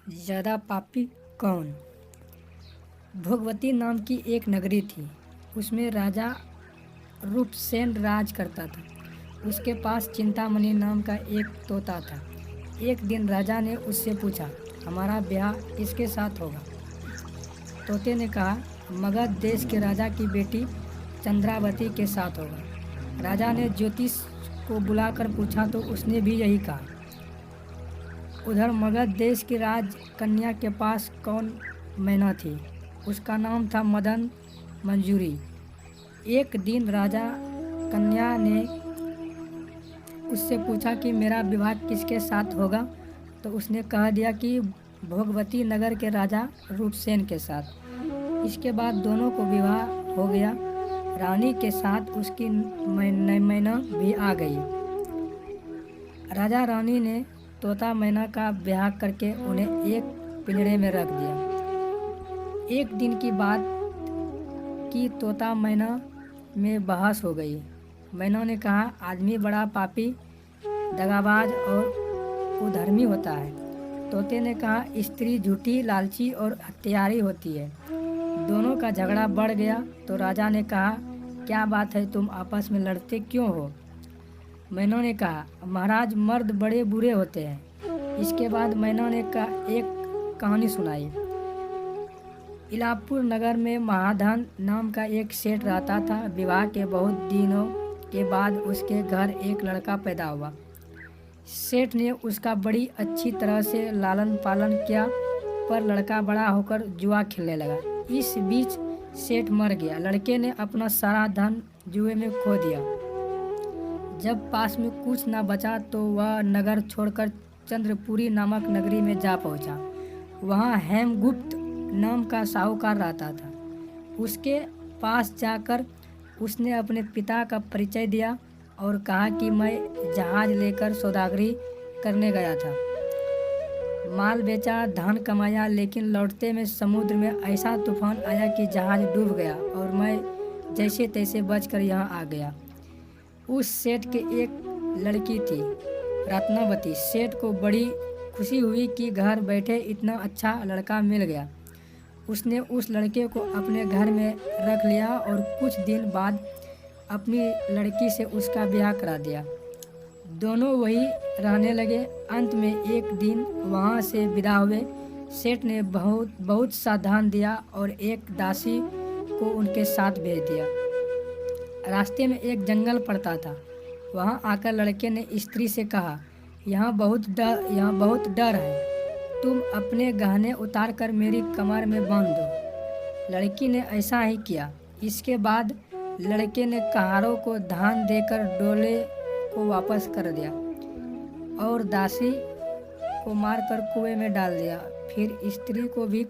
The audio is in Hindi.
ज़्यादा पापी कौन? भोगवती नाम की एक नगरी थी। उसमें राजा रूपसेन राज करता था। उसके पास चिंतामणि नाम का एक तोता था। एक दिन राजा ने उससे पूछा, हमारा ब्याह किसके साथ होगा? तोते ने कहा, मगध देश के राजा की बेटी चंद्रावती के साथ होगा। राजा ने ज्योतिष को बुलाकर पूछा तो उसने भी यही कहा। उधर मगध देश की राजकन्या के पास कौन मैना थी। उसका नाम था मदन मंजूरी। एक दिन राजा कन्या ने उससे पूछा कि मेरा विवाह किसके साथ होगा, तो उसने कह दिया कि भोगवती नगर के राजा रूपसेन के साथ। इसके बाद दोनों को विवाह हो गया। रानी के साथ उसकी मैना भी आ गई। राजा रानी ने तोता मैना का ब्याह करके उन्हें एक पिंजरे में रख दिया। एक दिन की बात कि तोता मैना में बहस हो गई। मैना ने कहा, आदमी बड़ा पापी, दगाबाज और कुधर्मी होता है। तोते ने कहा, स्त्री झूठी, लालची और हत्यारी होती है। दोनों का झगड़ा बढ़ गया तो राजा ने कहा, क्या बात है, तुम आपस में लड़ते क्यों हो? मैना ने कहा, महाराज, मर्द बड़े बुरे होते हैं। इसके बाद मैना ने एक कहानी सुनाई। इलापुर नगर में महाधन नाम का एक सेठ रहता था। विवाह के बहुत दिनों के बाद उसके घर एक लड़का पैदा हुआ। सेठ ने उसका बड़ी अच्छी तरह से लालन पालन किया, पर लड़का बड़ा होकर जुआ खेलने लगा। इस बीच सेठ मर गया। लड़के ने अपना सारा धन जुए में खो दिया। जब पास में कुछ न बचा तो वह नगर छोड़कर चंद्रपुरी नामक नगरी में जा पहुंचा। वहां हेमगुप्त नाम का साहूकार रहता था। उसके पास जाकर उसने अपने पिता का परिचय दिया और कहा कि मैं जहाज लेकर सौदागरी करने गया था। माल बेचा, धन कमाया, लेकिन लौटते में समुद्र में ऐसा तूफान आया कि जहाज डूब गया और मैं जैसे तैसे बचकर यहाँ आ गया। उस सेठ के एक लड़की थी, रत्नावती। सेठ को बड़ी खुशी हुई कि घर बैठे इतना अच्छा लड़का मिल गया। उसने उस लड़के को अपने घर में रख लिया और कुछ दिन बाद अपनी लड़की से उसका ब्याह करा दिया। दोनों वही रहने लगे। अंत में एक दिन वहाँ से विदा हुए। सेठ ने बहुत सा धन दिया और एक दासी को उनके साथ भेज दिया। रास्ते में एक जंगल पड़ता था। वहाँ आकर लड़के ने स्त्री से कहा, यहाँ बहुत डर है, तुम अपने गहने उतार कर मेरी कमर में बांध दो। लड़की ने ऐसा ही किया। इसके बाद लड़के ने कहारों को धान देकर डोले को वापस कर दिया और दासी को मारकर कुएं में डाल दिया। फिर स्त्री को भी